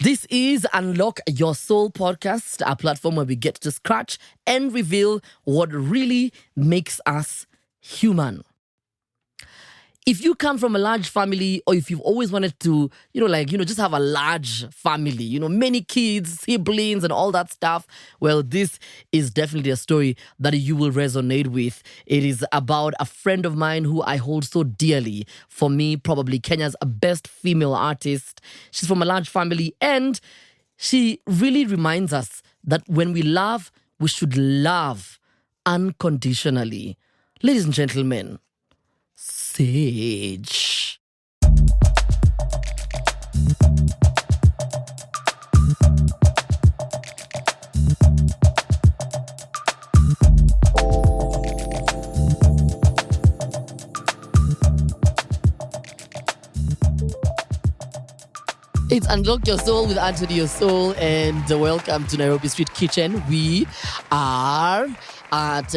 This is Unlock Your Soul podcast, a platform where we get to scratch and reveal what really makes us human. If you come from a large family, or if you've always wanted to, just have a large family, many kids, siblings, and all that stuff, well, this is definitely a story that you will resonate with. It is about a friend of mine who I hold so dearly. For me, probably Kenya's best female artist. She's from a large family, and she really reminds us that when we love, we should love unconditionally. Ladies and gentlemen, Sage. It's Unlock Your Soul with Anto Neosoul, and welcome to Nairobi Street Kitchen. We are at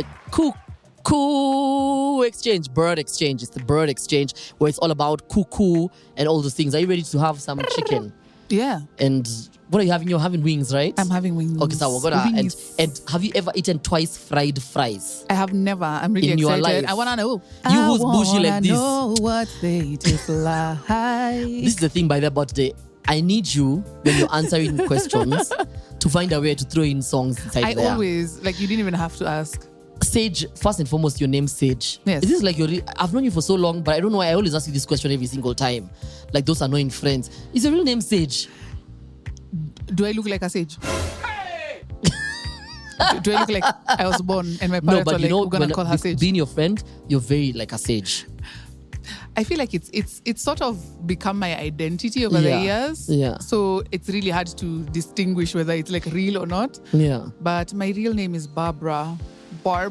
bird exchange. It's the bird exchange where it's all about cuckoo and all those things. Are you ready to have some chicken? Yeah. And what are you having? You're having wings, right? I'm having wings. Okay, so we're gonna and have you ever eaten twice fried fries? I have never. I'm really in excited. Your life? I wanna know. You who's bushy like this. I know what they taste like. This is the thing by the about today. I need you when you're answering questions to find a way to throw in songs inside there. I always you didn't even have to ask. Sage, first and foremost, your name Sage. Yes. Is this like I've known you for so long, but I don't know why I always ask you this question every single time. Like those annoying friends. Is your real name Sage? Do I look like a sage? Do I look like I was born and my parents were like, we're gonna call her Sage? Being your friend, you're very like a sage. I feel like it's sort of become my identity over the years. Yeah. So it's really hard to distinguish whether it's like real or not. Yeah. But my real name is Barbara. I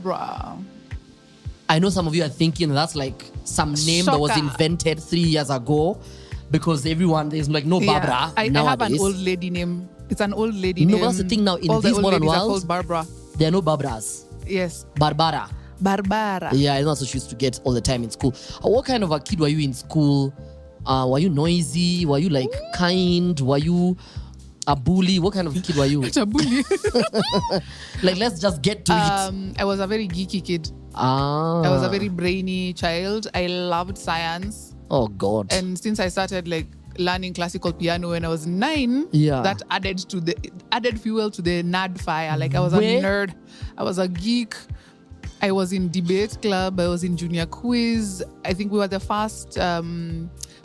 know some of you are thinking that's like some name that was invented 3 years ago, because everyone there's like no Barbara. I have an old lady name. It's an old lady name. No, that's the thing now in all this modern world. Are called Barbara. There are no Barbaras. Yes. Barbara. Yeah, that's what she used to get all the time in school. What kind of a kid were you in school? Were you noisy? Were you like kind? Were you a bully? What kind of kid were you? A bully. Like, let's just get to it. I was a very geeky kid. I was a very brainy child. I loved science. Oh God. And since I started learning classical piano when I was 9, that added fuel to the nerd fire. I was a nerd. I was a geek. I was in debate club. I was in junior quiz. I think we were the first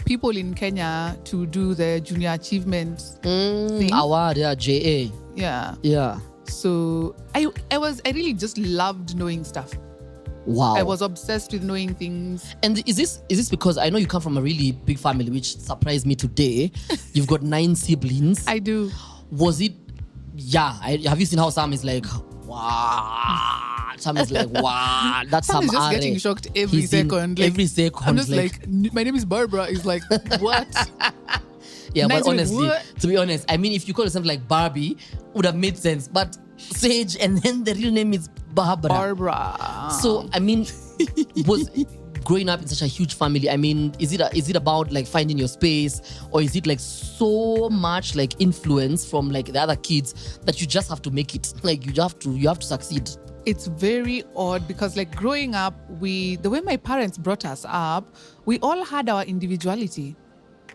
people in Kenya to do the junior achievement thing. Award, JA. Yeah. So I really just loved knowing stuff. Wow. I was obsessed with knowing things. And is this because I know you come from a really big family, which surprised me today. You've got 9 siblings. I do. Was it? Yeah. Have you seen how Sam is like, wow? Sam is like, wow. That's Sam is just getting shocked every second. Every second. I'm just like, my name is Barbara. He's like, what? Yeah, nice, but honestly, what? to be honest, I mean, if you call yourself like Barbie, would have made sense. But Sage, and then the real name is Barbara. So, I mean, was growing up in such a huge family, I mean, is it about like finding your space, or is it like so much like influence from like the other kids that you just have to make it? Like you have to succeed. It's very odd because growing up, the way my parents brought us up, we all had our individuality.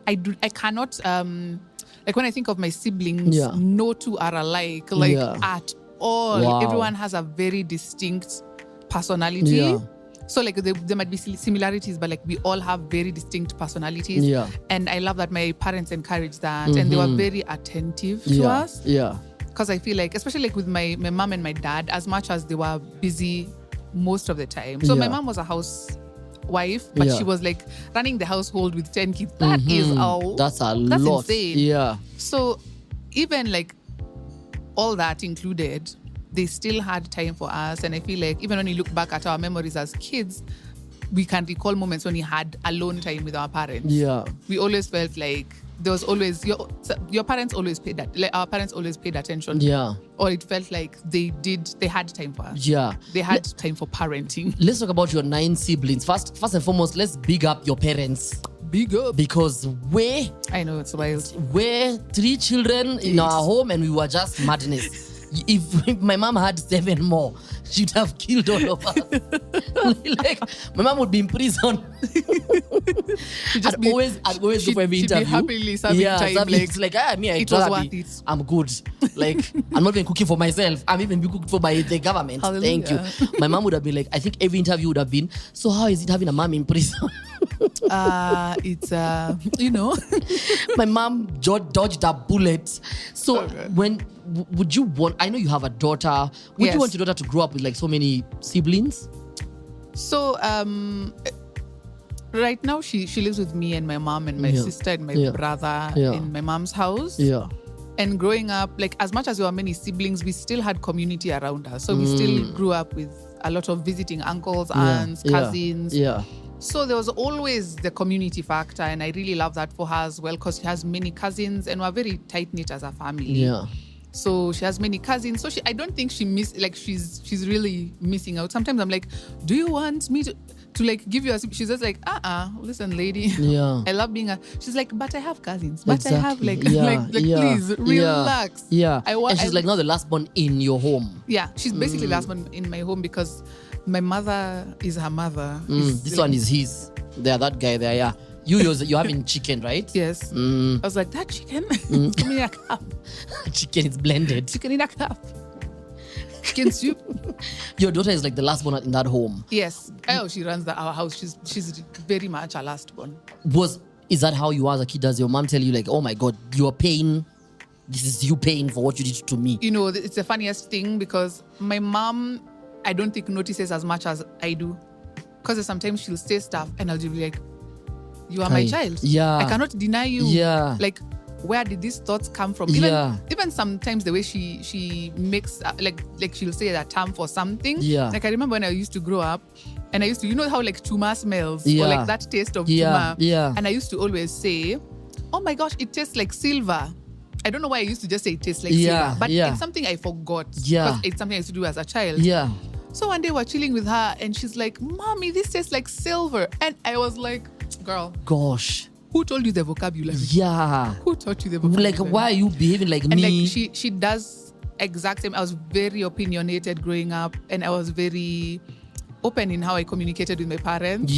I cannot when I think of my siblings, no two are alike at all. Wow. Everyone has a very distinct personality. Yeah. So there might be similarities, but we all have very distinct personalities. Yeah. And I love that my parents encouraged that, and they were very attentive to us. Yeah. Because I feel especially with my mom and my dad, as much as they were busy most of the time. So my mom was a housewife, but she was running the household with 10 kids. That's a lot. That's insane. Yeah. So even all that included, they still had time for us. And I feel even when you look back at our memories as kids, we can recall moments when we had alone time with our parents. Yeah. We always felt like there was always your parents always paid that. Our parents always paid attention. Yeah. Or it felt like they had time for us. Yeah. They had time for parenting. Let's talk about your 9 siblings. First and foremost, let's big up your parents. big up. Because I know, it's wild. We're 3 children in our home and we were just madness. If my mom had 7 more, she'd have killed all of us. Like, my mom would be in prison. I'd always go for every interview. She'd be happily serving time. It's like, it was worth it. I'm good. Like, I'm not even cooking for myself. I'm even being cooked for by the government. Hallelujah. Thank you. My mom would have been like, I think every interview would have been, so how is it having a mom in prison? It's My mom dodged a bullet. So when would you want, I know you have a daughter, would you want your daughter to grow up with like so many siblings? So right now she lives with me and my mom and my sister and my brother in my mom's house. And growing up, like, as much as there were many siblings, we still had community around us. So we still grew up with a lot of visiting uncles, aunts, cousins. So there was always the community factor, and I really love that for her as well, because she has many cousins and we're very tight-knit as a family. So she has many cousins. So I don't think she's really missing out. Sometimes I'm like, do you want me to like give you a... She's just like, listen, lady. I love being she's like, but I have cousins. But I have please, relax. And she's like, not the last born in your home. Yeah, she's basically last born in my home because my mother is her mother. This one is his. They're that guy there, yeah. You're having chicken, right? Yes. I was like, that chicken? Give me a cup. Chicken is blended. Chicken in a cup. Chicken soup. Your daughter is like the last born in that home. Yes. Oh, she runs our house. She's very much our last born. Is that how you are as a kid? Does your mom tell you like, oh my God, you're paying? This is you paying for what you did to me? It's the funniest thing because my mom, I don't think notices as much as I do. Because sometimes she'll say stuff and I'll just be like, you are my child. I cannot deny you. Like, where did these thoughts come from? Even sometimes the way she makes, like she'll say a term for something. Like, I remember when I used to grow up and I used to, how like chuma smells or like that taste of chuma. And I used to always say, oh my gosh, it tastes like silver. I don't know why I used to just say it tastes like silver. But it's something I forgot. Because it's something I used to do as a child. So one day we're chilling with her and she's like, Mommy, this tastes like silver. And I was like, girl. Gosh. Who told you the vocabulary? Who taught you the vocabulary? Like, why are you behaving like and me? Like, she does exact same. I was very opinionated growing up and I was very open in how I communicated with my parents.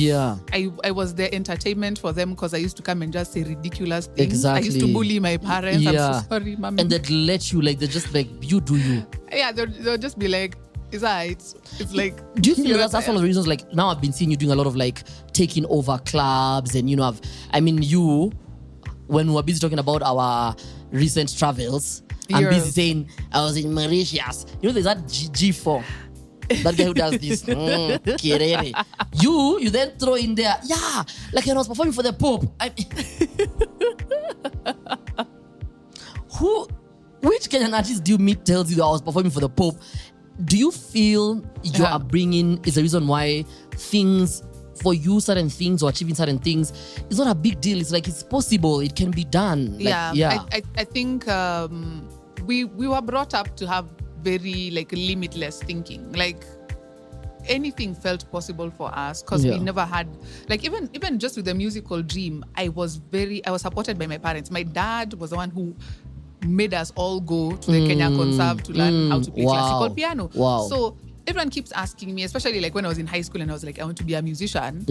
I was their entertainment for them because I used to come and just say ridiculous things. Exactly. I used to bully my parents. I'm so sorry, Mommy. And they'd let you, like, they're just like, you do you. Yeah, they'll just be like, it's like... Do you feel that's one of the reasons, like, now I've been seeing you doing a lot of, like, taking over clubs and, you, when we were busy talking about our recent travels, I'm busy saying, I was in Mauritius. There's that G4. That guy who does this. Kirere. You then throw in there, like when I was performing for the Pope. Which Kenyan artist do you meet tells you that I was performing for the Pope? Do you feel your upbringing is the reason why things, for you, certain things or achieving certain things, it's not a big deal? It's like, it's possible. It can be done. I think we were brought up to have very, like, limitless thinking. Like, anything felt possible for us because we never had, like, even just with the musical dream, I was supported by my parents. My dad was the one who made us all go to the Kenya Conserve to learn how to play classical piano. So everyone keeps asking me, especially like when I was in high school and I was like, I want to be a musician.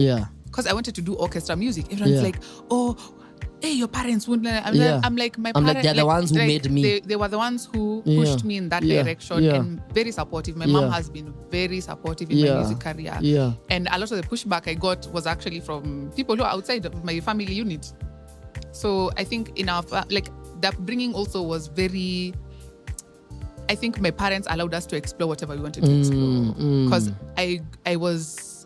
Because I wanted to do orchestra music. Everyone's like, oh, hey, your parents wouldn't. I'm like, my parents. They're the ones who made me. They were the ones who pushed me in that direction and very supportive. My mom has been very supportive in my music career. And a lot of the pushback I got was actually from people who are outside of my family unit. So I think in our, like, the upbringing also was very, I think my parents allowed us to explore whatever we wanted to explore. Because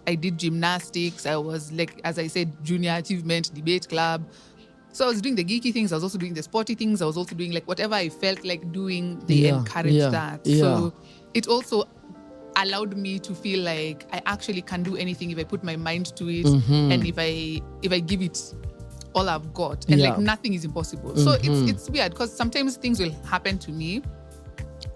I did gymnastics. I was, like, as I said, junior achievement, debate club. So I was doing the geeky things. I was also doing the sporty things. I was also doing, like, whatever I felt like doing, they encouraged that. So it also allowed me to feel like I actually can do anything if I put my mind to it and if I give it all I've got, and like nothing is impossible. So it's weird because sometimes things will happen to me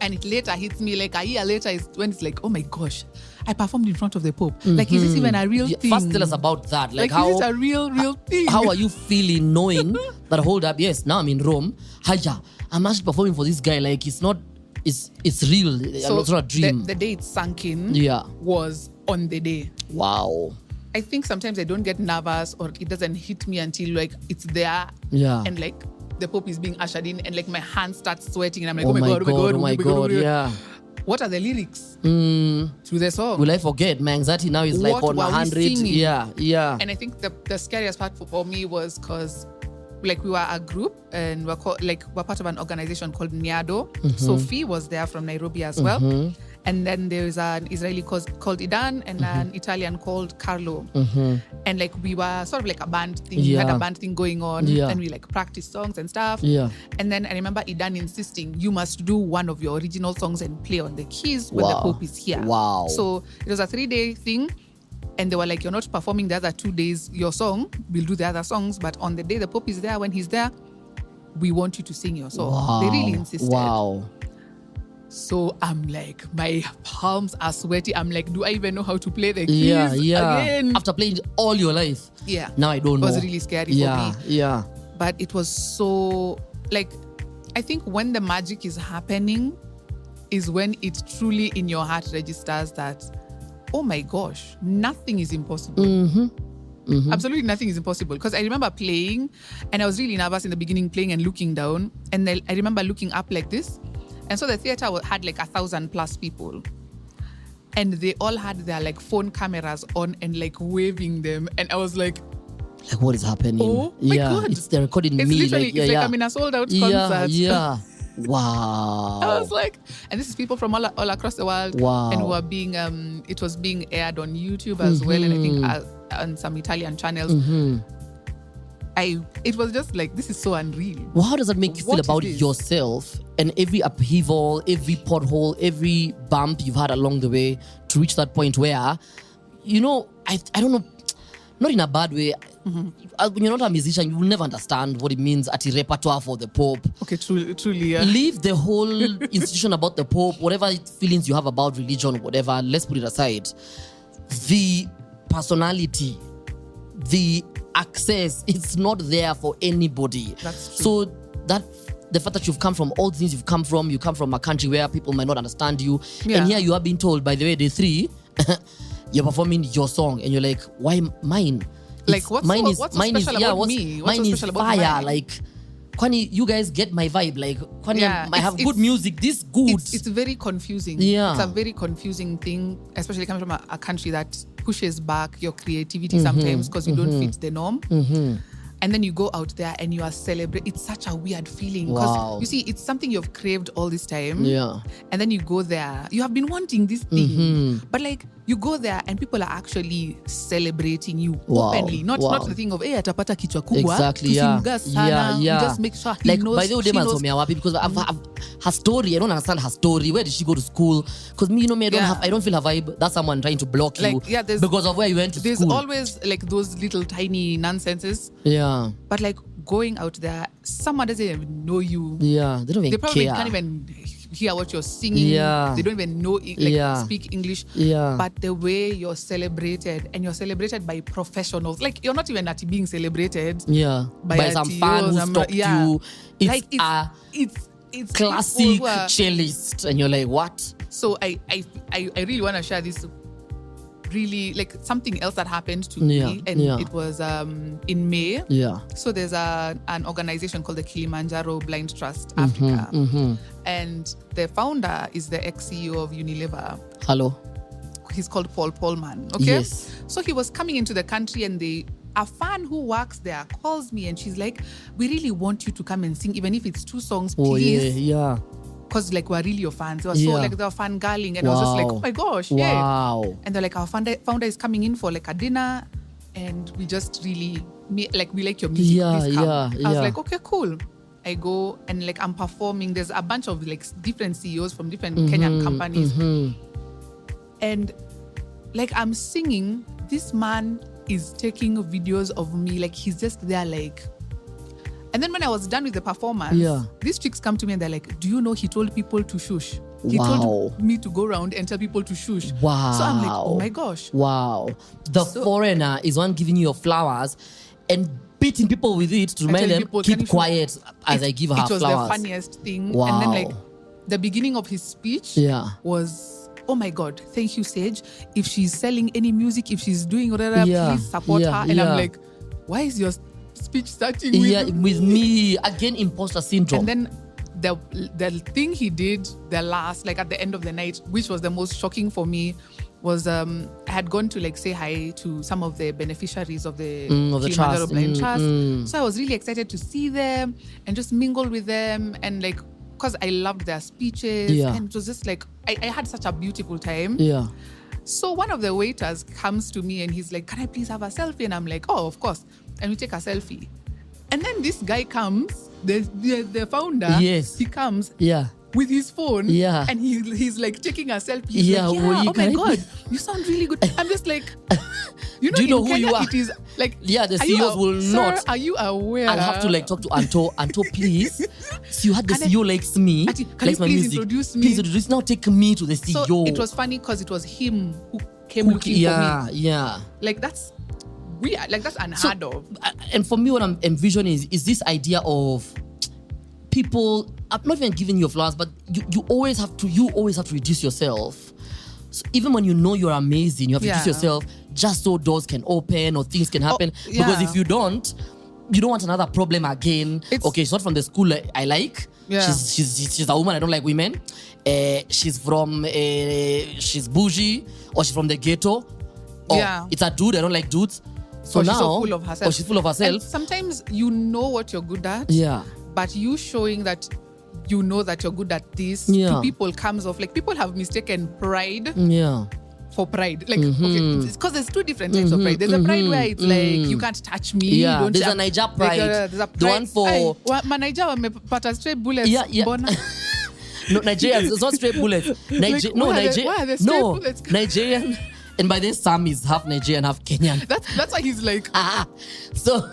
And it later hits me, like a year later is when it's like, oh my gosh, I performed in front of the Pope. Like, is this even a real thing? First, tell us about that. Like how, is this a real thing? How are you feeling knowing that, hold up, yes, now I'm in Rome. Hiya, I'm actually performing for this guy. Like, it's not, it's real. So it's not a dream. The day it sunk in was on the day. Wow. I think sometimes I don't get nervous or it doesn't hit me until like it's there. Yeah. And like the Pope is being ushered in and like my hands start sweating and I'm like, oh my God, yeah. What are the lyrics to the song? Will I forget? My anxiety now is like on 100. Yeah. And I think the scariest part for me was because like we were a group and we're part of an organization called NIADO. Sophie was there from Nairobi as well. And then there's an Israeli called Idan and an Italian called Carlo. And like we were sort of like a band thing. We had a band thing going on and we like practiced songs and stuff. And then I remember Idan insisting, you must do one of your original songs and play on the keys when the Pope is here. Wow. So it was a 3-day thing. And they were like, you're not performing the other 2 days your song. We'll do the other songs. But on the day the Pope is there, when he's there, we want you to sing your song. Wow. They really insisted. Wow. So I'm like, my palms are sweaty. I'm like, do I even know how to play the keys again? After playing all your life. Yeah. Now I don't know. It was really scary for me. Yeah. But it was so, like, I think when the magic is happening is when it truly in your heart registers that, oh my gosh, nothing is impossible. Absolutely nothing is impossible. Because I remember playing and I was really nervous in the beginning, playing and looking down. And then I remember looking up like this. And so the theater had like 1,000+ people. And they all had their like phone cameras on and like waving them. And I was like, what is happening? Oh my God. They're recording it's me. Literally, it's like I'm in a sold out concert. Yeah. Wow. I was like, and this is people from all across the world. Wow. And who are being, it was being aired on YouTube as well. And I think on some Italian channels. It was just like, this is so unreal. Well, how does that make you feel about yourself and every upheaval, every pothole, every bump you've had along the way to reach that point where, you know, I don't know, not in a bad way. When you're not a musician, you will never understand what it means at a repertoire for the Pope. Okay, truly, yeah. Leave the whole institution about the Pope, whatever feelings you have about religion, whatever, let's put it aside. The personality, the access, it's not there for anybody. That's true. So that the fact that you've come from all the things you come from a country where people might not understand you, and here you are being told, by the way, day 3, you're performing your song, and you're like, why mine? Like, what's so special about me? What's mine so is special fire. about mine? Like, Kwani, you guys get my vibe. Like, Kwani, I have good music. This good. It's very confusing. Yeah. It's a very confusing thing, especially coming from a country that pushes back your creativity sometimes because you don't fit the norm. And then you go out there and you are celebrating. It's such a weird feeling because you see, it's something you've craved all this time. Yeah. And then you go there. You have been wanting this thing, but like you go there and people are actually celebrating you openly. Not the thing of, hey, atapata kichwa kubwa. Exactly. Yeah. You just make sure he like, knows. By the way, they must me happy because her story. I don't understand her story. Where did she go to school? Because me, I don't feel her vibe. That's someone trying to block you because of where you went to school. There's always like those little tiny nonsenses. Yeah. But like going out there, someone doesn't even know you. Yeah, they don't even They probably care. can't even hear what you're singing. Yeah. They don't even know speak English. Yeah. But the way you're celebrated, and you're celebrated by professionals. Like you're not even at being celebrated. Yeah. By some fan who stalked you. It's like it's classic cellist, and you're like, what? So I really want to share this. Really, like something else that happened to me, and it was in May. Yeah. So there's an organization called the Kilimanjaro Blind Trust Africa, and the founder is the ex-CEO of Unilever. Hello. He's called Paul Polman. Okay. Yes. So he was coming into the country, and a fan who works there calls me, and she's like, "We really want you to come and sing, even if it's 2 songs, please." Yeah. Because like we're really your fans. They were so like they were fangirling, and I was just like, oh my gosh, wow. And they're like, our founder is coming in for like a dinner, and we just really we like your music. Please come. I was like, okay, cool. I go and like I'm performing. There's a bunch of like different CEOs from different Kenyan companies, and like I'm singing. This man is taking videos of me, like he's just there, like. And then when I was done with the performance, these chicks come to me and they're like, do you know he told people to shush? He told me to go around and tell people to shush. Wow. So I'm like, oh my gosh. Wow. The foreigner is one giving you your flowers and beating people with it to remind them, people, keep quiet as I give her flowers. It was the funniest thing. Wow. And then like the beginning of his speech was, oh my God, thank you, Sage. If she's selling any music, if she's doing whatever, please support her. And I'm like, why is your speech starting with me? Again, imposter syndrome. And then the thing he did the last, like at the end of the night, which was the most shocking for me, was I had gone to like say hi to some of the beneficiaries of the Kilimanjaro Blind Trust. So I was really excited to see them and just mingle with them, and like, because I loved their speeches, and it was just like I had such a beautiful time. Yeah. So one of the waiters comes to me and he's like, can I please have a selfie? And I'm like, oh, of course. And we take a selfie. And then this guy comes, the founder, he comes with his phone, and he's like taking a selfie. He's like, oh my God, you sound really good. I'm just like, you know, do you know in who Kenya, you are? It is like, the CEOs will not. Are you aware? I'll have to like talk to Anto. Anto, please. So you had the CEO likes me. Can likes you my please music. introduce me? Please introduce. Now take me to the CEO. So it was funny because it was him who came looking for me. Yeah. Like that's weird. Like that's unheard of. And for me, what I'm envisioning is this idea of people. I'm not even giving you flowers, but you always have to reduce yourself. So even when you know you're amazing, you have to reduce yourself just so doors can open or things can happen. Because if you don't want another problem again. She's not from the school I like. Yeah. She's a woman, I don't like women. She's bougie, or she's from the ghetto. It's a dude, I don't like dudes. So now, she's so full of herself. Or she's full of herself. And sometimes you know what you're good at. Yeah. But you showing that you know that you're good at this to people comes off. Like, people have mistaken pride for pride. Like, okay, because there's two different types of pride. There's a pride where it's like, you can't touch me. Yeah, don't there's a Niger pride. There's a pride. The one for... Niger wamepata straight bullets. Yeah. No, Nigerians, it's not straight bullets. Why are the straight bullets? Nigerian... And by then, Sam is half Nigerian, half Kenyan. That's why he's like... So...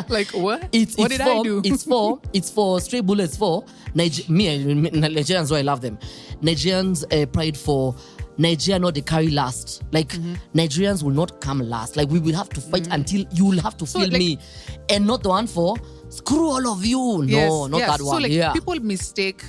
like, what? What did I do? It's for stray bullets for Nigerians, who I love them. Nigerians pride for Nigeria, not they carry last. Like, Nigerians will not come last. Like, we will have to fight until you will have to feel me. And not the one for screw all of you. No, not that one. So like, people mistake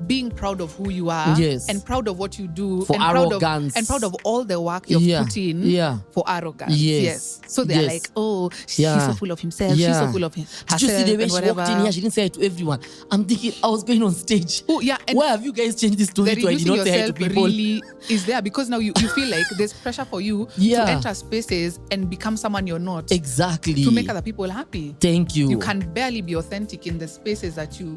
being proud of who you are and proud of what you do for arrogance. Proud of all the work you've put in for arrogance. Yes. So they're like, oh, she's so full of himself. She's so full of herself. Did you see the way she walked in here? She didn't say it to everyone. I'm thinking, I was going on stage. Oh, yeah. Why have you guys changed this story to I did not say hi to people? Really is there because now you feel like there's pressure for you to enter spaces and become someone you're not. Exactly. To make other people happy. Thank you. You can barely be authentic in the spaces that you're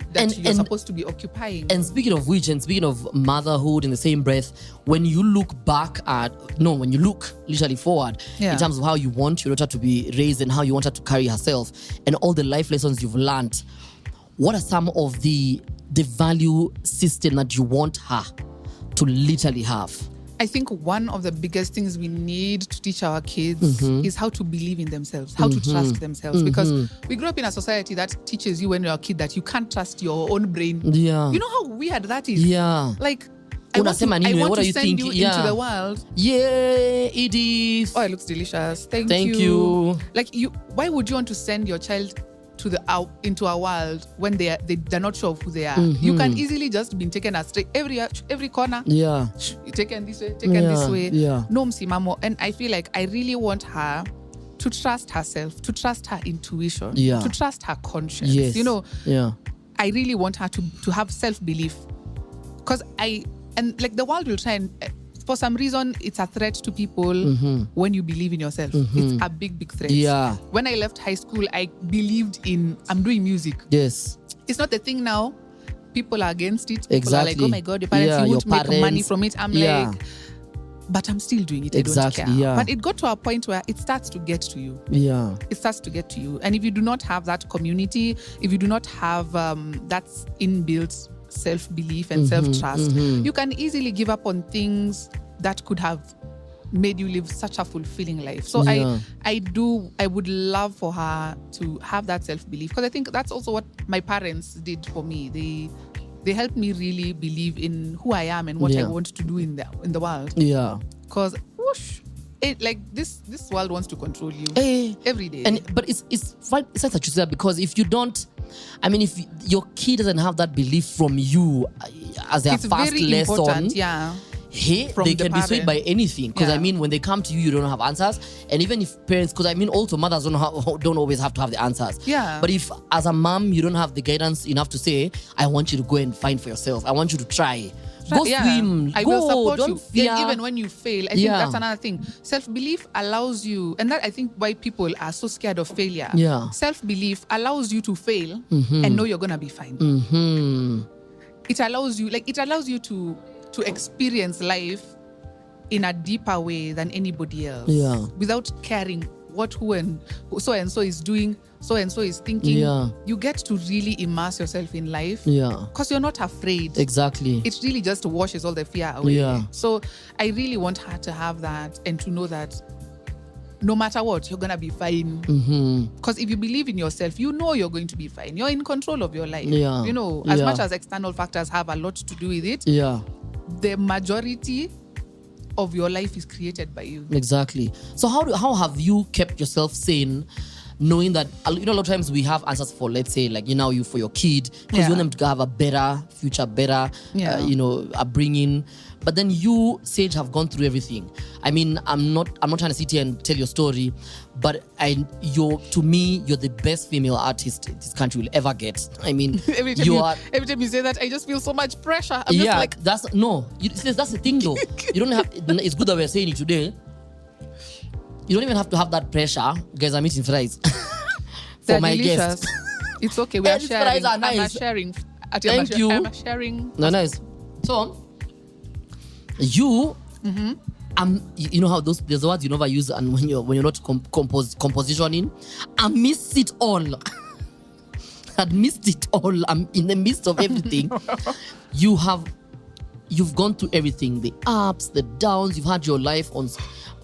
supposed to be occupying. And speaking of which, and speaking of motherhood in the same breath, when you look literally forward in terms of how you want your daughter to be raised and how you want her to carry herself and all the life lessons you've learned, what are some of the value system that you want her to literally have? I think one of the biggest things we need to teach our kids is how to believe in themselves, how to trust themselves. Because we grew up in a society that teaches you when you're a kid that you can't trust your own brain. Yeah. You know how weird that is? Yeah. Like, I want to send you into the world. Yeah, Edith. Oh, it looks delicious. Thank you. Like, why would you want to send your child into a world when they're not sure of who they are? You can easily just be taken astray every corner. Yeah, taken this way, this way. Yeah, no msimamo. And I feel like I really want her to trust herself, to trust her intuition, to trust her conscience. Yes. You know. Yeah. I really want her to have self-belief, because like the world will try and. For some reason, it's a threat to people when you believe in yourself. It's a big, big threat. Yeah. When I left high school, I believed I'm doing music. Yes. It's not a thing now. People are against it. People are like, oh my God, your parents, you won't make money from it. I'm like, but I'm still doing it. I don't care. Yeah. But it got to a point where it starts to get to you. Yeah. It starts to get to you. And if you do not have that community, if you do not have that inbuilt self-belief and self-trust, you can easily give up on things that could have made you live such a fulfilling life. So I would love for her to have that self-belief, because I think that's also what my parents did for me. They helped me really believe in who I am and what I want to do in the world. Yeah. Because this world wants to control you every day. But it's fine. It's such a because if you don't, I mean, if your kid doesn't have that belief from you as their it's first very lesson, important, yeah. Hey, they can be swayed by anything. Because I mean, when they come to you, you don't have answers. And even if parents, because I mean, also mothers don't always have to have the answers. Yeah. But if as a mom, you don't have the guidance enough to say, I want you to go and find for yourself. I want you to try. Go swim. I will support you. Yeah, even when you fail. I think that's another thing. Self-belief allows you, and that I think why people are so scared of failure. Yeah. Self-belief allows you to fail and know you're gonna be fine. It allows you to experience life in a deeper way than anybody else. Yeah. Without caring what who and so and so is doing, so and so is thinking. Yeah. You get to really immerse yourself in life. Yeah. Because you're not afraid. Exactly. It really just washes all the fear away. Yeah. So I really want her to have that and to know that no matter what, you're gonna be fine. Because if you believe in yourself, you know you're going to be fine. You're in control of your life. Yeah. You know, as much as external factors have a lot to do with it, the majority of your life is created by you. Exactly. So how have you kept yourself sane, knowing that a lot of times we have answers for, let's say, like you for your kid, because you want them to have a better future, better upbringing. But then you, Sage, have gone through everything. I mean, I'm not trying to sit here and tell your story, but to me, you're the best female artist this country will ever get. I mean, every time you say that, I just feel so much pressure. I'm just like, that's the thing though. You don't have. It's good that we're saying it today. You don't even have to have that pressure. Guys, I'm eating fries for my delicious. guest. It's okay. We are These sharing. fries are nice. I'm sharing. Thank you. I'm sharing. No, nice. So, you, you know how there's words you never use, and when you're not compositioning, amidst it all, amidst it all, I'm in the midst of everything. You've gone through everything, the ups, the downs. You've had your life on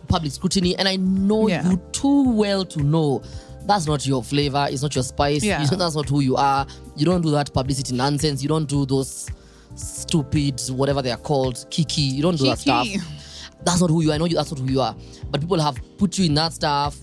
public scrutiny, and I know you too well to know that's not your flavor, it's not your spice, that's not who you are. You don't do that publicity nonsense. You don't do those stupid, whatever they are called, kiki. You don't do that stuff. That's not who you are. I know that's not who you are. But people have put you in that stuff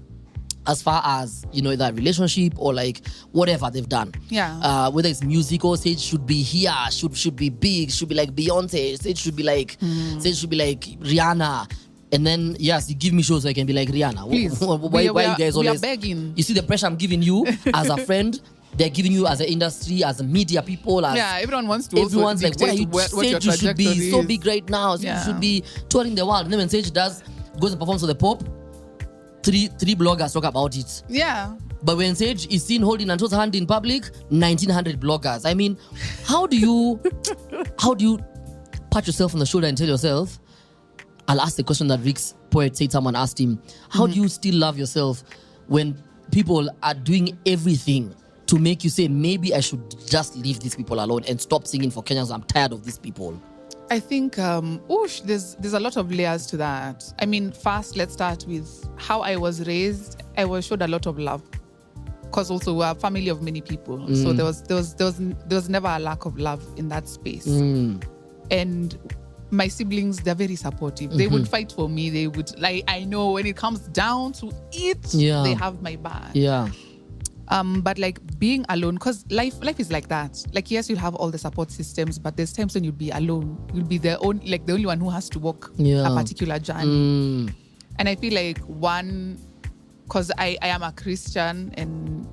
as far as, that relationship or like whatever they've done. Yeah. Whether it's music or Sage should be here, should be big, should be like Beyonce, Sage should be like Rihanna. And then, yes, you give me shows so I can be like Rihanna. Please. Why you guys always... We are begging. You see the pressure I'm giving you as a friend? They're giving you as an industry, as a media people. Everyone wants to. Everyone's like, why are you Sage? You should be so big right now. So you should be touring the world. And then when Sage goes and performs for the Pope, three bloggers talk about it. Yeah. But when Sage is seen holding Anto's hand in public, 1,900 bloggers. I mean, how do you pat yourself on the shoulder and tell yourself, I'll ask the question that Rick's poet said someone asked him, how do you still love yourself when people are doing everything to make you say, maybe I should just leave these people alone and stop singing for Kenyans? I'm tired of these people. I think, there's a lot of layers to that. I mean, first, let's start with how I was raised. I was showed a lot of love, because also we're a family of many people. So there was never a lack of love in that space. And my siblings, they're very supportive. They would fight for me. They would, I know when it comes down to it, they have my back. Yeah. But being alone, because life is like that. Yes, you'll have all the support systems, but there's times when you'll be alone. You'll be the only one who has to walk a particular journey. And I feel like because I am a Christian and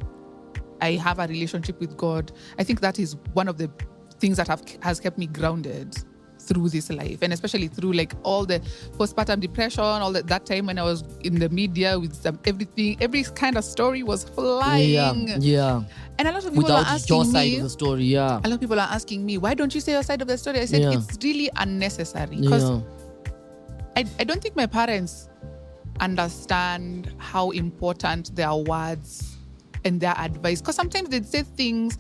I have a relationship with God, I think that is one of the things that has kept me grounded through this life, and especially through all the postpartum depression, all that time when I was in the media with everything, every kind of story was flying. Yeah. And a lot of people are asking your side me, of the story. Yeah. A lot of people are asking me, why don't you say your side of the story? I said it's really unnecessary, because I don't think my parents understand how important their words and their advice, because sometimes they'd say things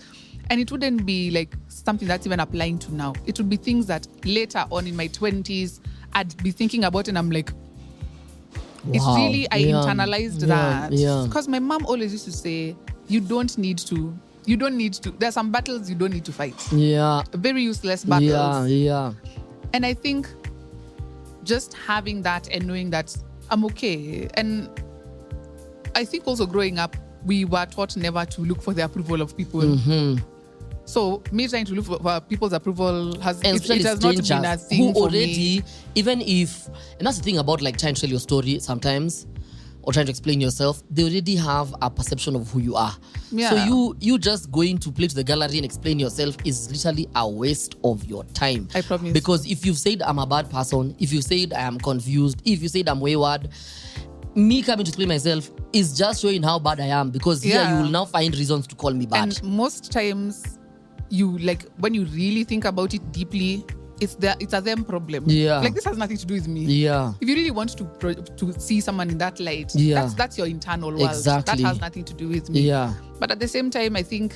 and it wouldn't be something that's even applying to now. It would be things that later on in my 20s I'd be thinking about, and I'm like, It's really, I internalized that. Because my mom always used to say, you don't need to. There are some battles you don't need to fight. Yeah. Very useless battles. Yeah. And I think just having that and knowing that I'm okay. And I think also growing up, we were taught never to look for the approval of people. Mm-hmm. So me trying to look for people's approval has not been a thing who for already, me. even if, and that's the thing about like trying to tell your story sometimes, or trying to explain yourself, they already have a perception of who you are. Yeah. So you just going to play to the gallery and explain yourself is literally a waste of your time. I promise. Because if you've said I'm a bad person, if you said I am confused, if you said I'm wayward, me coming to explain myself is just showing how bad I am, because here you will now find reasons to call me bad. And most times, you like when you really think about it deeply, it's a them problem. Yeah. Like this has nothing to do with me. Yeah. If you really want to see someone in that light, that's your internal world. Exactly. That has nothing to do with me. Yeah. But at the same time, I think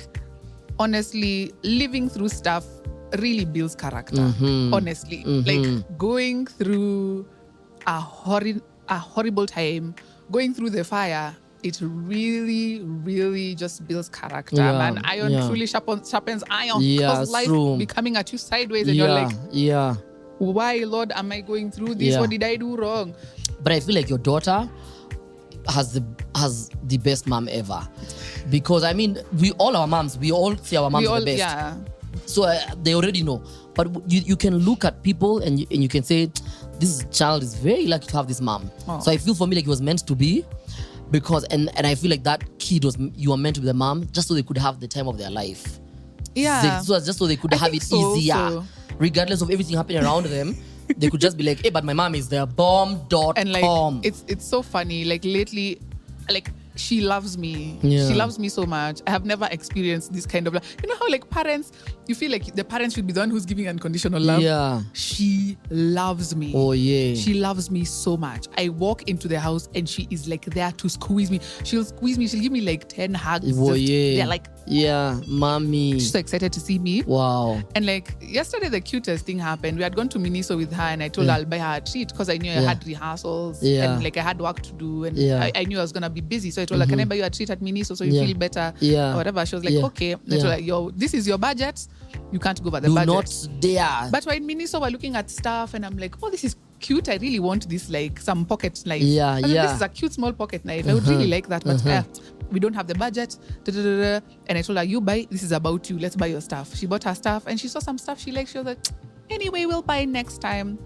honestly, living through stuff really builds character. Mm-hmm. Honestly. Mm-hmm. Like going through a horrible time, going through the fire, it really, really just builds character, man. Iron truly sharpens iron. Because life be coming at you sideways and you're like, why, Lord, am I going through this? What did I do wrong? But I feel like your daughter has the best mom ever. Because I mean, we all say our moms are the best. Yeah. So they already know. But you can look at people and you can say, this child is very lucky to have this mom. Oh. So I feel for me like it was meant to be. Because and I feel like that kid you were meant to be the mom just so they could have the time of their life. Yeah. Just so they could have it easier. So. Regardless of everything happening around them, they could just be like, hey, but my mom is there, bomb.com. And like, it's so funny. Like lately, like she loves me. Yeah. She loves me so much. I have never experienced this kind of love. You know how like parents, you feel like the parents should be the one who's giving unconditional love? Yeah. She loves me. Oh, yeah. She loves me so much. I walk into the house and she is like there to squeeze me. She'll squeeze me. She'll give me like 10 hugs. Oh, yeah. They're like, yeah, mommy. She's so excited to see me. Wow. And like yesterday, the cutest thing happened. We had gone to Miniso with her and I told her I'll buy her a treat because I knew I had rehearsals and like I had work to do and I knew I was going to be busy. So I told her, can I buy you a treat at Miniso so you feel better? Yeah. Or whatever. She was like, okay. And I told her, yo, this is your budget. You can't go over the budget. Do not dare. But we're in Miniso, we're looking at stuff and I'm like, oh, this is cute. I really want this, like some pocket knife. Yeah, I mean, this is a cute small pocket knife. I would really like that, but we don't have the budget. And I told her, you buy, this is about you. Let's buy your stuff. She bought her stuff and she saw some stuff she liked. She was like, anyway, we'll buy next time.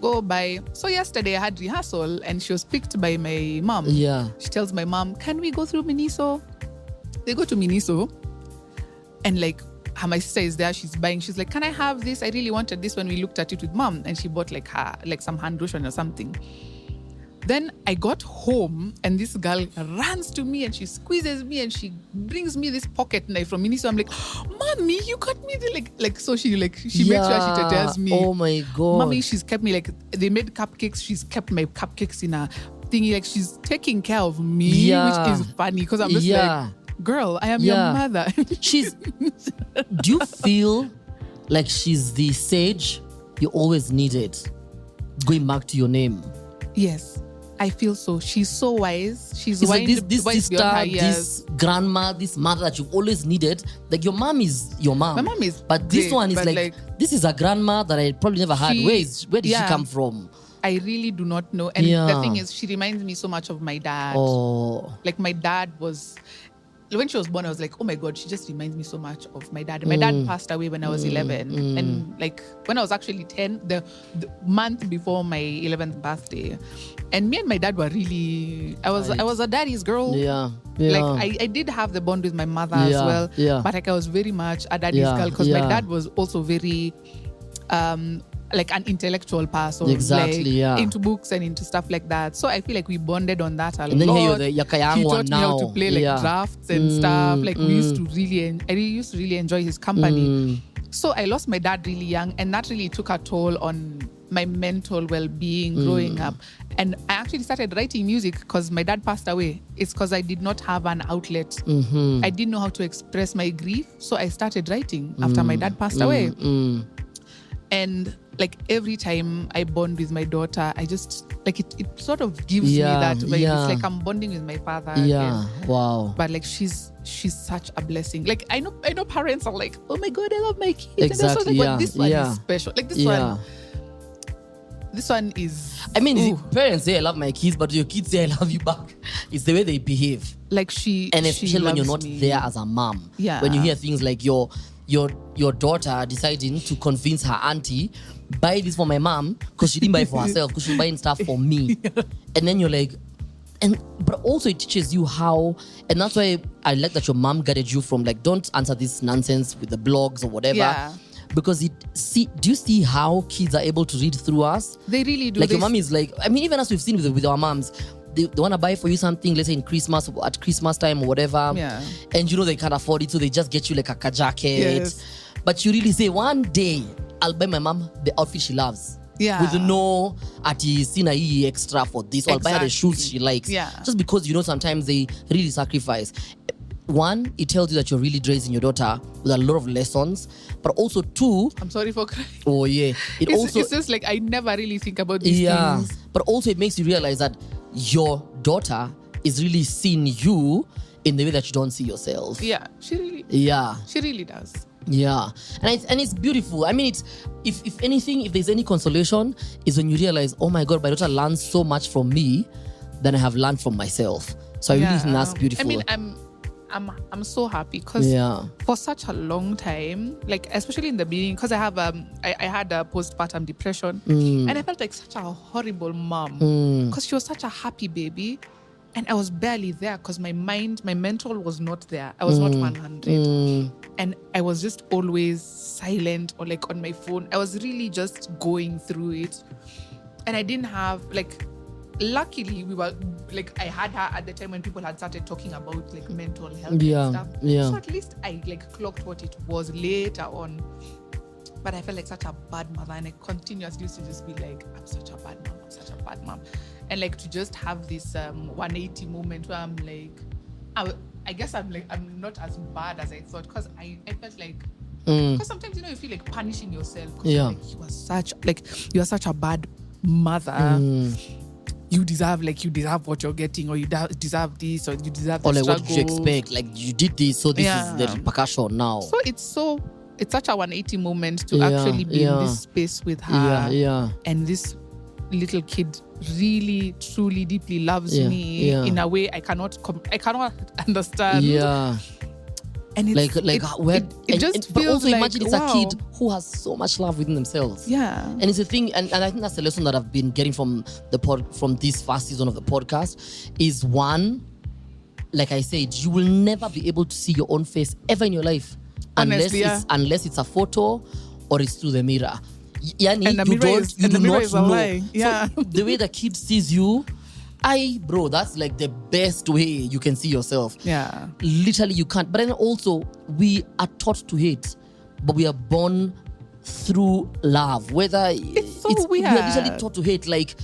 Go buy. So yesterday I had rehearsal and she was picked by my mom. Yeah. She tells my mom, can we go through Miniso? They go to Miniso and like, my sister is there, she's buying. She's like, can I have this? I really wanted this when we looked at it with mom. And she bought like some hand lotion or something. Then I got home and this girl runs to me and she squeezes me and she brings me this pocket knife from Miniso. I'm like, mommy, you got me the like so she made sure she tells me. Oh my God. Mommy, she's kept me, like they made cupcakes. She's kept my cupcakes in a thingy. Like she's taking care of me, which is funny because I'm just like, girl, I am your mother. Do you feel like she's the sage you always needed? Going back to your name. Yes, I feel so. She's so wise. She's it's wise. Like this sister, this grandma, this mother that you've always needed. Like your mom is your mom. My mom is But great, this one is like, this is a grandma that I probably never had. Where did she come from? I really do not know. And the thing is, she reminds me so much of my dad. Oh. Like my dad was... When she was born, I was like, oh my God, she just reminds me so much of my dad. And my dad passed away when I was 11. And like when I was actually 10, the month before my 11th birthday. And me and my dad were really, I was a daddy's girl. Yeah. Like I did have the bond with my mother as well. Yeah. But like I was very much a daddy's girl because my dad was also very, like an intellectual person. Exactly, like, into books and into stuff like that. So I feel like we bonded on that a lot. And then here you're the Yakayang he one taught now. me how to play like drafts and stuff. Like we used to I used to really enjoy his company. So I lost my dad really young and that really took a toll on my mental well-being growing up. And I actually started writing music because my dad passed away. It's because I did not have an outlet. I didn't know how to express my grief. So I started writing after my dad passed away. And like every time I bond with my daughter, I just like it sort of gives me that vibe. It's like I'm bonding with my father again. Wow. But like she's such a blessing. Like I know parents are like, oh my God, I love my kids. Exactly. And but this one is special. Like this one is, I mean, parents say I love my kids, but your kids say I love you back. It's the way they behave. Like and especially when you're not there as a mom. Yeah. When you hear things like your daughter deciding to convince her auntie, buy this for my mom because she didn't buy it for herself, because she's buying stuff for me. And then you're like, but also it teaches you how, and that's why I like that your mom guided you from like, don't answer this nonsense with the blogs or whatever. Yeah. Because do you see how kids are able to read through us? They really do. Like your mom is like, I mean, even as we've seen with our moms, they want to buy for you something, let's say in Christmas or at Christmas time or whatever. Yeah. And they can't afford it, so they just get you like a jacket. Yes. But you really say, one day I'll buy my mom the outfit she loves. Yeah. With no sina extra for this, or I'll buy her the shoes she likes. Yeah. Just because sometimes they really sacrifice. One, it tells you that you're really raising your daughter with a lot of lessons. But also two, I'm sorry for crying. Oh yeah. It's just like I never really think about these things. But also it makes you realize that your daughter is really seeing you in the way that you don't see yourself. Yeah, she really does. Yeah, and it's beautiful. I mean, it's if anything, if there's any consolation, is when you realize, oh my God, my daughter learns so much from me than I have learned from myself. So I really think that's beautiful. I mean, I'm so happy because for such a long time, like especially in the beginning, because I have I had a postpartum depression, and I felt like such a horrible mom because she was such a happy baby, and I was barely there because my mental was not there. I was not 100, and I was just always silent or like on my phone. I was really just going through it, and I didn't have like. Luckily, we were like, I had her at the time when people had started talking about like mental health and stuff. Yeah. So at least I like clocked what it was later on. But I felt like such a bad mother, and I continuously used to just be like, I'm such a bad mom. And like to just have this 180 moment where I'm like, I guess I'm not as bad as I thought, because I felt like, because sometimes you feel like punishing yourself. Yeah. Like, you are such a bad mother. You deserve what you're getting, or you deserve this, or you deserve the or like struggle. What did you expect? Like you did this, so this is the repercussion now. So it's such a 180 moment to actually be in this space with her. And this little kid really, truly, deeply loves me in a way I cannot understand. Yeah. And it's, it just but feels also like, imagine it's a kid who has so much love within themselves. Yeah. And it's a thing, and I think that's the lesson that I've been getting from this first season of the podcast is, one, like I said, you will never be able to see your own face ever in your life. Honestly, unless it's a photo or it's through the mirror. Yani, and the mirror is a lie. Yeah. So the way the kid sees you, bro, that's like the best way you can see yourself. Yeah. Literally, you can't. But then also, we are taught to hate, but we are born through love. Whether it's weird. We are literally taught to hate, like,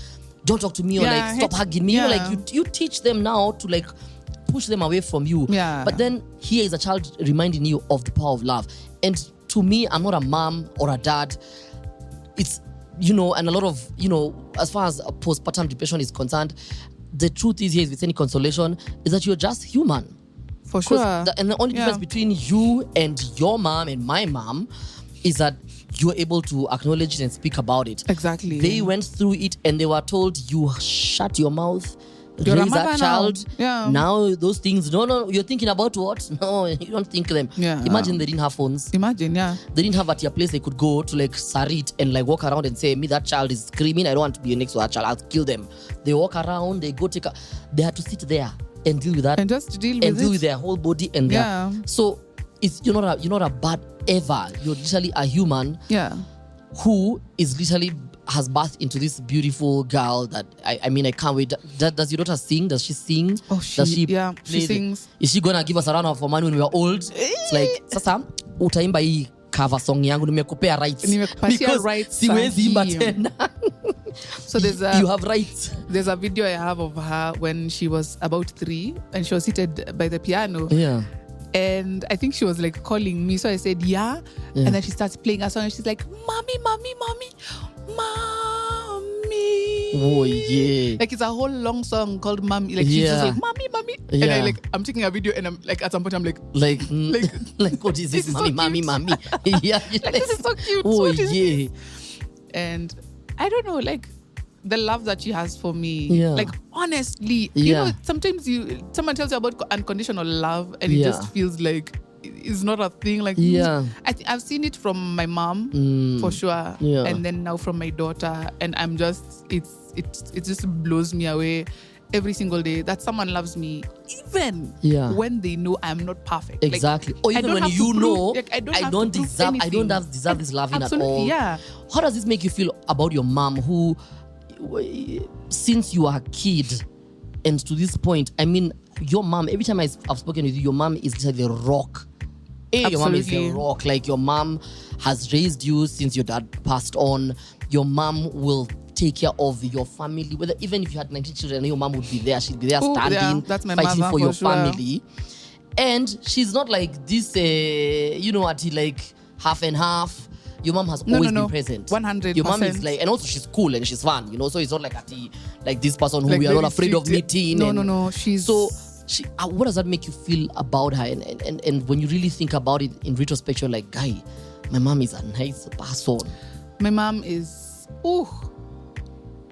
don't talk to me, or like, stop hugging me. Like, you teach them now to like push them away from you. Yeah. But then here is a child reminding you of the power of love. And to me, I'm not a mom or a dad. It's, and a lot of, as far as postpartum depression is concerned, the truth is, here is with any consolation, is that you're just human. For sure. And the only difference between you and your mom and my mom is that you're able to acknowledge it and speak about it. Exactly. They went through it and they were told, you shut your mouth, you're raise that child. Now those things, no, you're thinking about what? No, you don't think them. Yeah. Imagine they didn't have phones. Imagine, yeah. They didn't have at your place they could go to like Sarit and like walk around and say, me, that child is screaming, I don't want to be next to that child, I'll kill them. They walk around, they go they had to sit there and deal with that. And just deal with their whole body and so it's you're not a bad ever. You're literally a human who is literally has birthed into this beautiful girl that I mean I can't wait. Does your daughter sing? Does she sing? Oh, she sings. Is she gonna give us a round of money when we are old? It's like, sasa utaimba hii cover song yangu, nimekupea rights. Nimekupatia rights. Siwezi imba tena. So you have rights. There's a video I have of her when she was about 3 and she was seated by the piano. Yeah. And I think she was like calling me. So I said, yeah. And then she starts playing a song and she's like, mommy, mommy, mommy, mommy. Oh, yeah. Like it's a whole long song called Mommy. Like she's just like, mommy, mommy. And I'm taking a video and I'm like, at some point I'm like, what is this? Mommy, so mommy, mommy. Yeah. Like, this is so cute. Oh, yeah. And I don't know, like the love that she has for me. Like honestly, you know, sometimes someone tells you about unconditional love and it just feels like it's not a thing. Like I've seen it from my mom for sure, and then now from my daughter, and I'm just it just blows me away every single day that someone loves me, even when they know I'm not perfect. Exactly. Like, or even when you know, like, I don't deserve this loving at all. Yeah. How does this make you feel about your mom, who, since you are a kid and to this point, I mean, your mom, every time I've spoken with you, your mom is like the rock. Your mom is the rock. Like your mom has raised you since your dad passed on. Your mom will take care of your family. Whether even if you had 19 children, your mom would be there. She'd be there standing, that's my fighting mother, for your sure. family. And she's not like this, at like half and half. Your mom has always been present. 100%. Your mom is like, and also she's cool and she's fun, so it's not like like this person who like we are not afraid of meeting. No. She's so. What does that make you feel about her? And when you really think about it in retrospect, you're like, guy, my mom is a nice person. My mom is,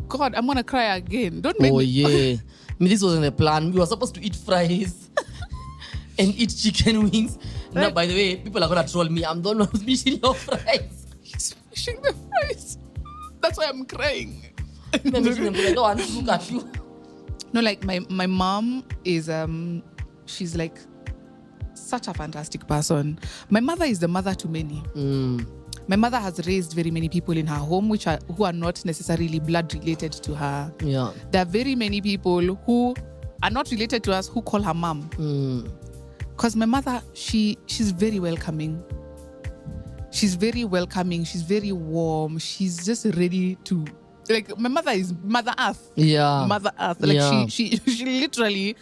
God, I'm gonna cry again. Don't make me. Yeah. I mean, this wasn't a plan. We were supposed to eat fries and eat chicken wings. Right. Now, by the way, people are gonna troll me. I'm the one who's fishing your fries. He's fishing the fries. That's why I'm crying. I'm fishing them because I don't want to look at you. No, like my mom is she's like such a fantastic person. My mother is the mother to many. My mother has raised very many people in her home who are not necessarily blood related to her. Yeah. There are very many people who are not related to us who call her mom. Because my mother, she's very welcoming. She's very welcoming. She's very warm. She's just ready to. Like, my mother is Mother Earth. Yeah. Mother Earth. Like, she literally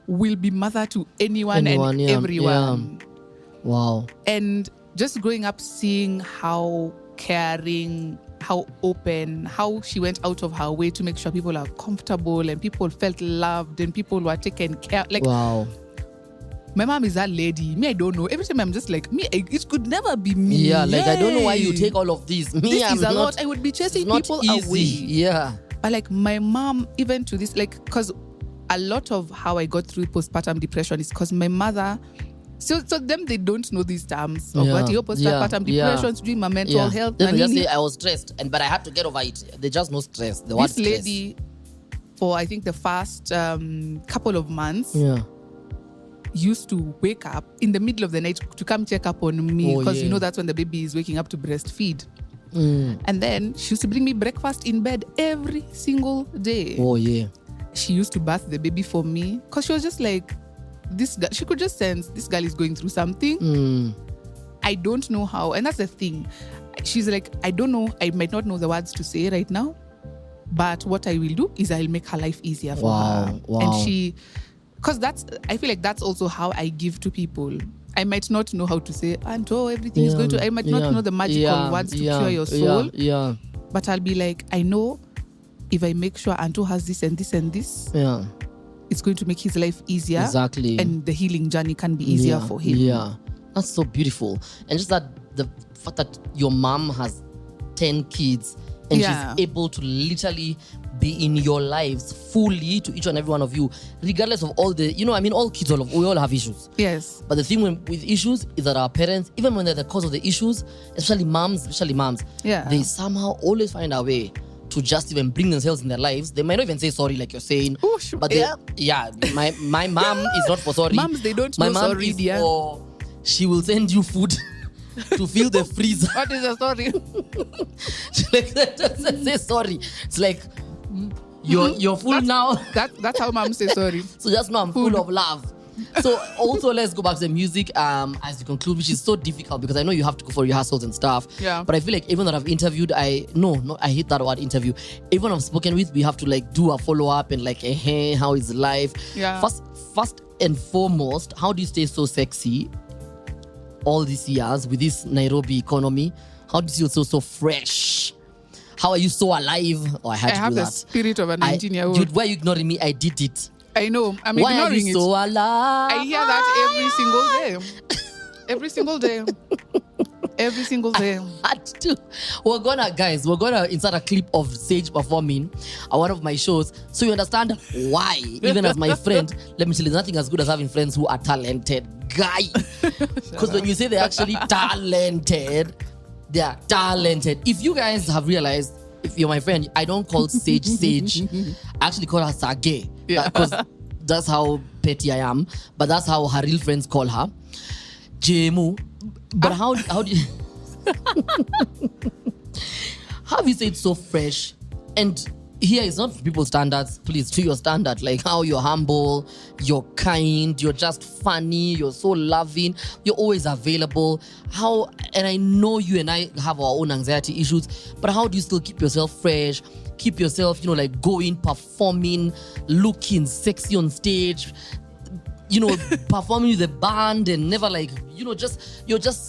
will be mother to anyone and everyone. Yeah. Wow. And just growing up, seeing how caring, how open, how she went out of her way to make sure people are comfortable and people felt loved and people were taken care. Like, wow. My mom is that lady. Me, I don't know. Every time I'm just like, it could never be me. Yeah, like, I don't know why you take all of this. This is a lot. I would be chasing people away. Yeah. But like my mom, even to this, like, because a lot of how I got through postpartum depression is because my mother, so them, they don't know these terms of what your postpartum depression, doing my mental health. They just say I was stressed, but I had to get over it. They just know stress. The word this lady, for I think the first couple of months, used to wake up in the middle of the night to come check up on me because that's when the baby is waking up to breastfeed. And then she used to bring me breakfast in bed every single day. Oh yeah. She used to bath the baby for me because she was just like, this girl, she could just sense this girl is going through something. I don't know how. And that's the thing. She's like, I don't know. I might not know the words to say right now, but what I will do is I'll make her life easier for her. And because I feel like that's also how I give to people. I might not know how to say, Anto, everything is going to, I might not know the magical words to cure your soul. But I'll be like, I know if I make sure Anto has this and this and this, it's going to make his life easier. Exactly. And the healing journey can be easier for him. Yeah. That's so beautiful. And just that the fact that your mom has 10 kids and she's able to literally be in your lives fully to each and every one of you, regardless of all the, all kids, we all have issues. Yes. But the thing with issues is that our parents, even when they're the cause of the issues, especially moms, they somehow always find a way to just even bring themselves in their lives. They might not even say sorry like you're saying. But my mom is not for sorry. Moms, they don't know sorry, dear. She will send you food to fill the freezer. What is a sorry? Say sorry. It's like, you're full now. That's how mom says sorry. So just know I'm full of love. So also let's go back to the music as you conclude, which is so difficult because I know you have to go for rehearsals and stuff. Yeah. But I feel like even that I've interviewed, I hate that word interview. Even I've spoken with, we have to like do a follow-up and like, hey, how is life? Yeah. First and foremost, how do you stay so sexy all these years with this Nairobi economy? How do you feel so fresh? How are you so alive? Oh, I have the spirit of a 19-year-old. Dude, why are you ignoring me? I did it. I know. I'm why ignoring are you it. so alive? I hear that every single day. Every single day. Every single day. We're gonna insert a clip of Sage performing at one of my shows so you understand why. Even as my friend, let me tell you, there's nothing as good as having friends who are talented. Guy. Because when you say they're actually talented, they are talented. If you guys have realized, if you're my friend, I don't call Sage Sage. I actually call her Sage. Because that's how petty I am. But that's how her real friends call her. Jemu. But how do you how have you said so fresh? And here is not for people's standards, please, to your standard, like how you're humble, you're kind, you're just funny, you're so loving, you're always available. How, and I know you and I have our own anxiety issues, but how do you still keep yourself fresh, keep yourself, like going, performing, looking sexy on stage, performing with the band and never like, you're just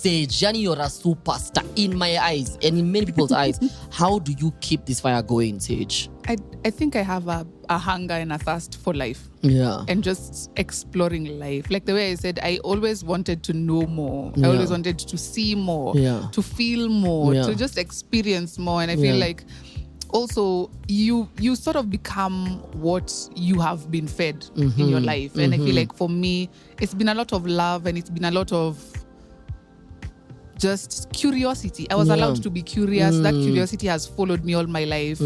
Sage. Yani, you're a superstar in my eyes and in many people's eyes. How do you keep this fire going, Sage? I think I have a hunger and a thirst for life. Yeah. And just exploring life. Like the way I said, I always wanted to know more. I always wanted to see more, to feel more, to just experience more. And I feel like also you sort of become what you have been fed in your life. And I feel like for me, it's been a lot of love and it's been a lot of just curiosity. I was allowed to be curious. That curiosity has followed me all my life.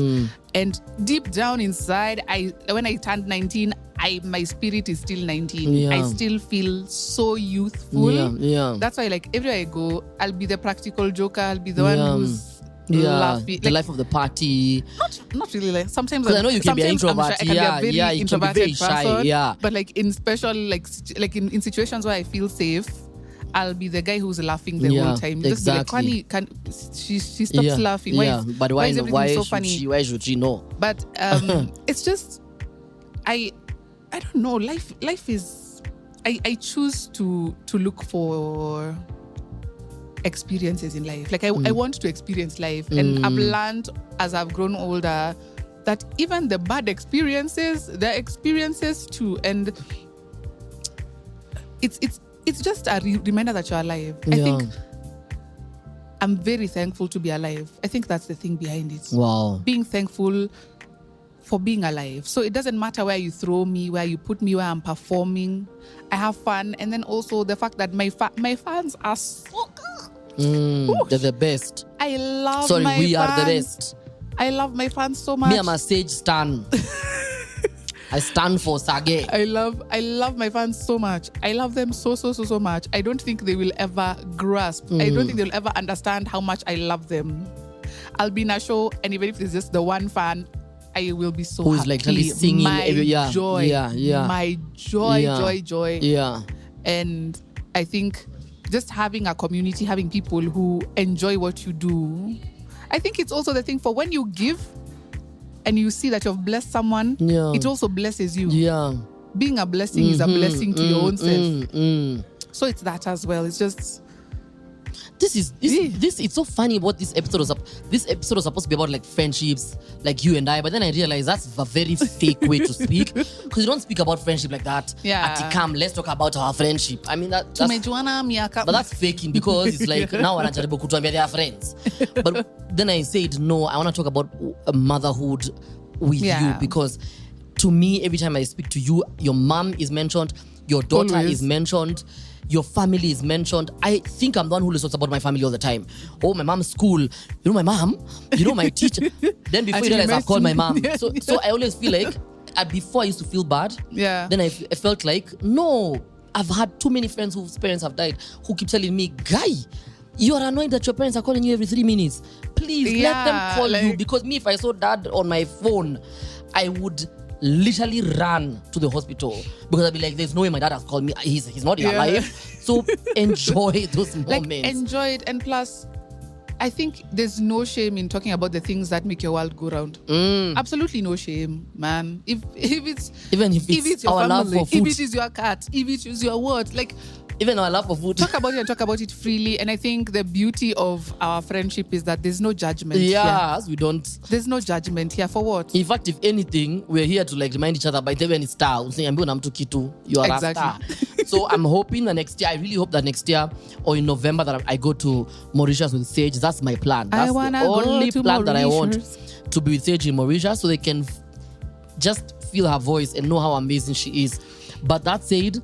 And deep down inside, when I turned 19, my spirit is still 19. I still feel so youthful. That's why like everywhere I go, I'll be the practical joker. I'll be the one who's laughing. The life of the party. Not really. Like sometimes I know you can be an introvert. I can be a very introverted very shy. person. But like in special, like in situations where I feel safe, I'll be the guy who's laughing the whole time. Just be like, she stops laughing. But why is everything so funny? Why should she know? But it's just I don't know. Life is I choose to look for experiences in life. Like I want to experience life, and I've learned as I've grown older that even the bad experiences, they're experiences too, and it's just a reminder that you're alive. I think I'm very thankful to be alive. I think that's the thing behind it. Wow. Being thankful for being alive. So it doesn't matter where you throw me, where you put me, where I'm performing. I have fun. And then also the fact that my fans are so good. They're the best. I love my fans. we are the best. I love my fans so much. Me, I'm a Sage stan. I stand for Sage. I love my fans so much. I love them so much. I don't think they will ever grasp. I don't think they'll ever understand how much I love them. I'll be in a show, and even if it's just the one fan, I will be so who's happy. like really singing my joy. My joy. Yeah. And I think just having a community, having people who enjoy what you do, I think it's also the thing for when you give and you see that you've blessed someone, it also blesses you. Yeah. Being a blessing is a blessing to your own self. So it's that as well. It's just this it's so funny what this episode was supposed to be about, like friendships, like you and I, but then I realized that's a very fake way to speak, because you don't speak about friendship like that. Atikam, let's talk about our friendship. I mean that's but that's faking, because it's like now wanajaribu kutuambia they are friends. But then I said no, I want to talk about motherhood with you, because to me every time I speak to you, your mom is mentioned, your daughter is mentioned, your family is mentioned. I think I'm the one who listens about my family all the time. Oh, my mom's school. You know my mom? You know my teacher? Then before you realize I've called my mom. So I always feel like, before I used to feel bad. Then I felt like, no, I've had too many friends whose parents have died who keep telling me, guy, you are annoyed that your parents are calling you every 3 minutes. Please let them call you. Because me, if I saw dad on my phone, I would literally run to the hospital because I'll be like, there's no way my dad has called me. He's not even alive. So enjoy those moments. Like, enjoy it. And plus, I think there's no shame in talking about the things that make your world go round. Absolutely no shame, man. If it's your our family, love for food, if it is your cat, if it is your what, like, even our love for food. Talk about it and talk about it freely. And I think the beauty of our friendship is that there's no judgment here. Yes, we don't. There's no judgment here for what? In fact, if anything, we're here to like remind each other by the way it's star. You are a star. So I'm hoping the next year, I really hope that next year or in November that I go to Mauritius with Sage. That's my plan. That's the only plan that I want, to be with Sage in Mauritius so they can just feel her voice and know how amazing she is. But that said,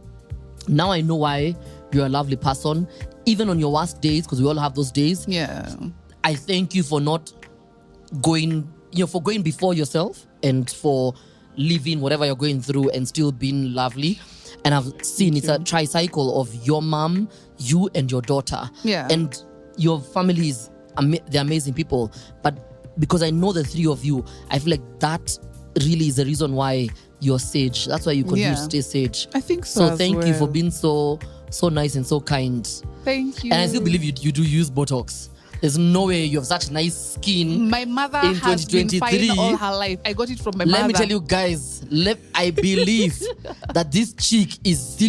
now I know why you're a lovely person, even on your worst days, because we all have those days. Yeah. I thank you for not going, for going before yourself and for living whatever you're going through and still being lovely. And I've seen it's a tricycle of your mom, you and your daughter. Yeah. And your family is, they're amazing people. But because I know the three of you, I feel like that really is the reason why you're Sage. That's why you continue to stay Sage. I think so. So thank you for being so nice and so kind. Thank you. And I still believe you do use Botox. There's no way you have such nice skin. My mother in has been 2023. fine all her life. I got it from my mother. Let me tell you guys, I believe that this chick she's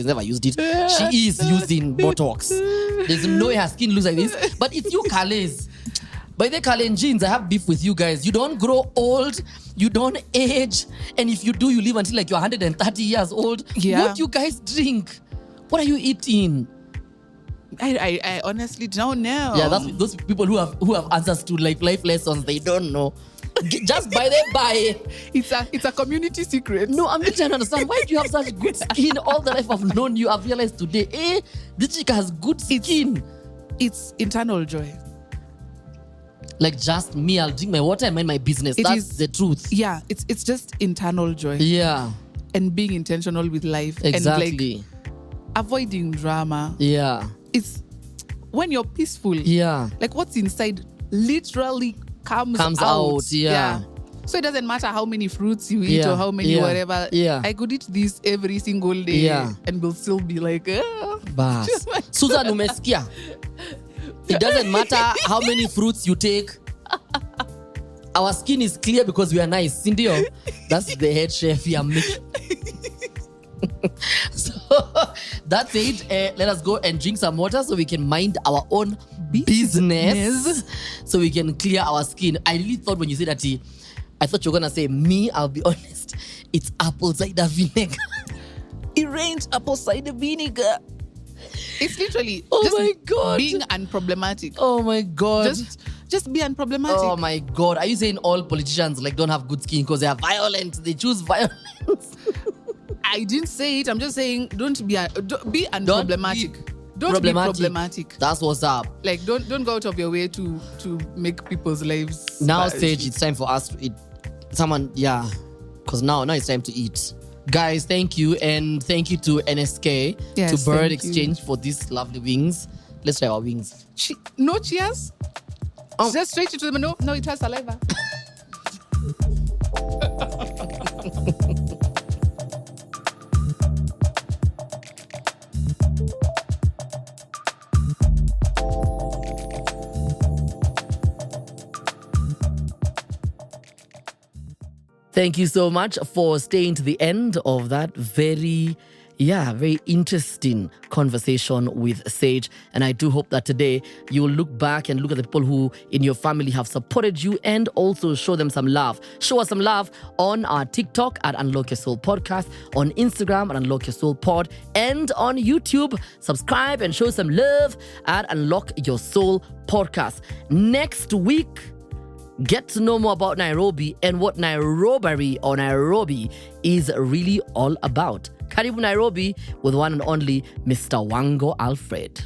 never used it. She is using Botox. There's no way her skin looks like this. But if you Calais, by the Kalenjins, I have beef with you guys. You don't grow old, you don't age, and if you do, you live until like you're 130 years old. Yeah. What do you guys drink? What are you eating? I honestly don't know. Yeah, that's those people who have answers to life lessons. They don't know. Just buy. It's a community secret. No, I'm just trying to understand why do you have such good skin. All the life I've known you, I've realized today, this chick has good skin. It's internal joy. Like just me, I'll drink my water and mind my business. That's the truth. Yeah, it's just internal joy. Yeah. And being intentional with life. Exactly. And like avoiding drama. Yeah. It's when you're peaceful. Yeah. Like what's inside literally comes out. Yeah. So it doesn't matter how many fruits you eat or how many whatever. Yeah. I could eat this every single day and will still be like, Bas. Susan umesikia? It doesn't matter how many fruits you take. Our skin is clear because we are nice. Sindio? That's the head chef here. So that's it. Let us go and drink some water so we can mind our own business. So we can clear our skin. I really thought when you said that, I thought you were going to say, me, I'll be honest, it's apple cider vinegar. It rains apple cider vinegar. It's literally being unproblematic. Oh my God. Just be unproblematic. Oh my God. Are you saying all politicians don't have good skin because they are violent? They choose violence? I didn't say it. I'm just saying don't be unproblematic. Don't be problematic. That's what's up. Like don't go out of your way to make people's lives. Now, Sage, it's time for us to eat. Because now it's time to eat. Guys, thank you. And thank you to NSK, to Bird Exchange for these lovely wings. Let's try our wings. No cheers? Just straight into the no, it has saliva. Thank you so much for staying to the end of that very interesting conversation with Sage. And I do hope that today you will look back and look at the people who in your family have supported you and also show them some love. Show us some love on our TikTok at Unlock Your Soul Podcast, on Instagram at Unlock Your Soul Pod, and on YouTube. Subscribe and show some love at Unlock Your Soul Podcast. Next week, get to know more about Nairobi and what Nairobi is really all about. Karibu Nairobi with one and only Mr. Wango Alfred.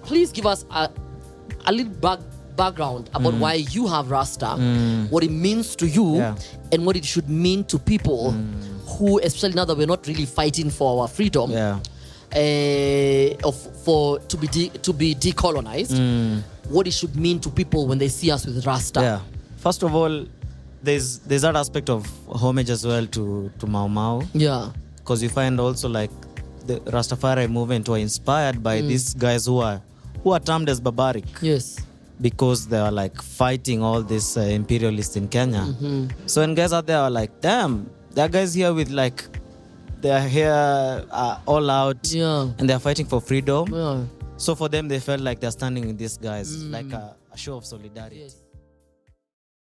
Please give us a little background about why you have Rasta, what it means to you, and what it should mean to people who, especially now that we're not really fighting for our freedom, to be decolonized, what it should mean to people when they see us with Rasta. first of all, there's that aspect of homage as well to Mau Mau. Yeah. Because you find also like the Rastafari movement were inspired by these guys who are termed as barbaric. Yes. Because they are like fighting all these imperialists in Kenya. So when guys out there are like, damn, there are guys here with like, they are here all out and they are fighting for freedom. Yeah. So for them, they felt like they're standing with these guys, like a show of solidarity. Yes.